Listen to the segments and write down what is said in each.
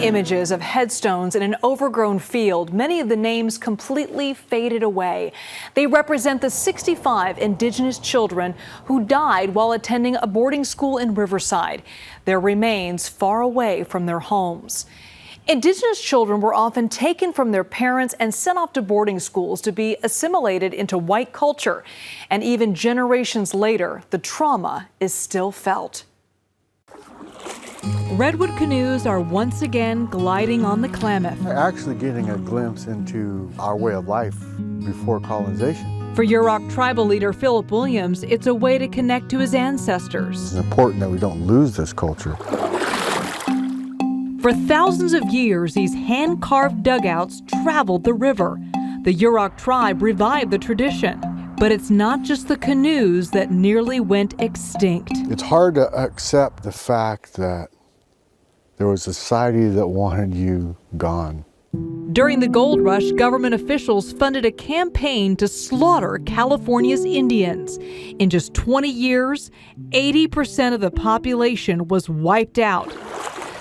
images of headstones in an overgrown field, many of the names completely faded away. They represent the 65 indigenous children who died while attending a boarding school in Riverside. Their remains far away from their homes. Indigenous children were often taken from their parents and sent off to boarding schools to be assimilated into white culture. And even generations later, the trauma is still felt. Redwood canoes are once again gliding on the Klamath. Actually getting a glimpse into our way of life before colonization. For Yurok tribal leader Philip Williams, it's a way to connect to his ancestors. It's important that we don't lose this culture. For thousands of years, these hand-carved dugouts traveled the river. The Yurok tribe revived the tradition. But it's not just the canoes that nearly went extinct. It's hard to accept the fact that there was a society that wanted you gone. During the gold rush, government officials funded a campaign to slaughter California's Indians. In just 20 years, 80% of the population was wiped out.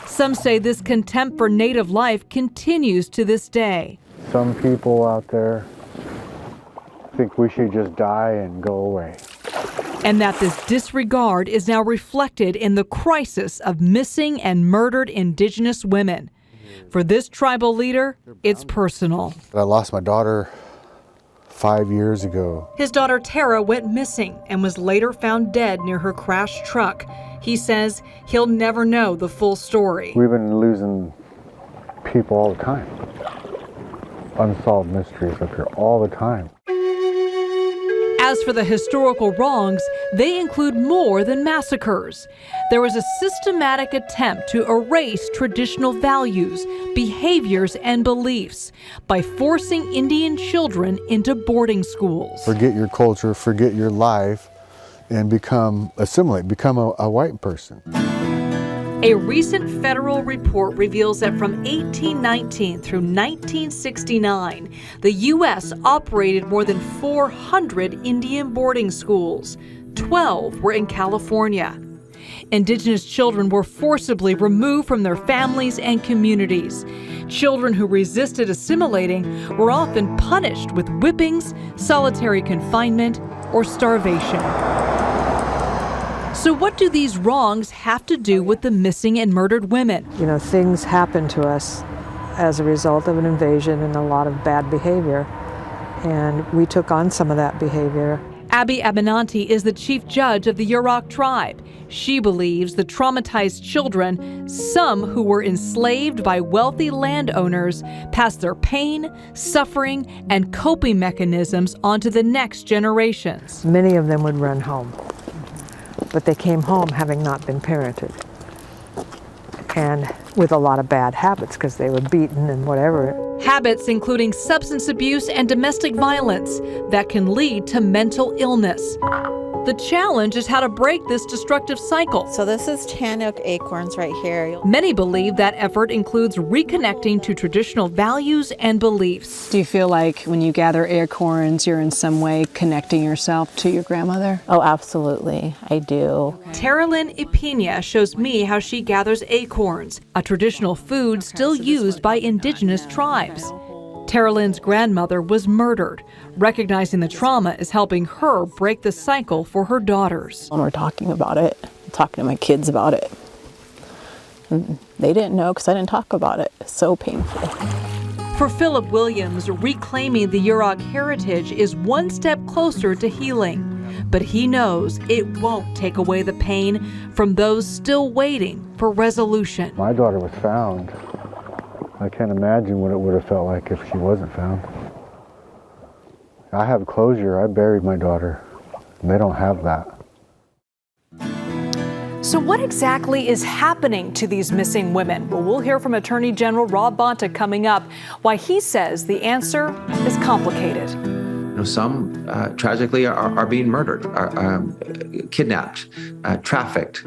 Some say this contempt for native life continues to this day. Some people out there think we should just die and go away. And that this disregard is now reflected in the crisis of missing and murdered indigenous women. For this tribal leader, it's personal. I lost my daughter 5 years ago. His daughter Tara went missing and was later found dead near her crashed truck. He says he'll never know the full story. We've been losing people all the time. Unsolved mysteries up here all the time. As for the historical wrongs, they include more than massacres. There was a systematic attempt to erase traditional values, behaviors, and beliefs by forcing Indian children into boarding schools. Forget your culture, forget your life, and assimilate, become a white person. A recent federal report reveals that from 1819 through 1969, the U.S. operated more than 400 Indian boarding schools. 12 were in California. Indigenous children were forcibly removed from their families and communities. Children who resisted assimilating were often punished with whippings, solitary confinement, or starvation. So what do these wrongs have to do with the missing and murdered women? You know, things happen to us as a result of an invasion and a lot of bad behavior. And we took on some of that behavior. Abby Abenanti is the chief judge of the Yurok tribe. She believes the traumatized children, some who were enslaved by wealthy landowners, passed their pain, suffering, and coping mechanisms onto the next generations. Many of them would run home, but they came home having not been parented and with a lot of bad habits because they were beaten and whatever. Habits including substance abuse and domestic violence that can lead to mental illness. The challenge is how to break this destructive cycle. So this is Chinook acorns right here. Many believe that effort includes reconnecting to traditional values and beliefs. Do you feel like when you gather acorns, you're in some way connecting yourself to your grandmother? Oh, absolutely. I do. Teralyn Ipina shows me how she gathers acorns, a traditional food still used by indigenous tribes. Teralyn's grandmother was murdered. Recognizing the trauma is helping her break the cycle for her daughters. When we're talking about it, I'm talking to my kids about it. And they didn't know because I didn't talk about it. It's so painful. For Philip Williams, reclaiming the Yurok heritage is one step closer to healing. But he knows it won't take away the pain from those still waiting for resolution. My daughter was found. I can't imagine what it would have felt like if she wasn't found. I have closure. I buried my daughter. They don't have that. So what exactly is happening to these missing women? Well, we'll hear from Attorney General Rob Bonta coming up, why he says the answer is complicated. Some tragically are being murdered, kidnapped, trafficked.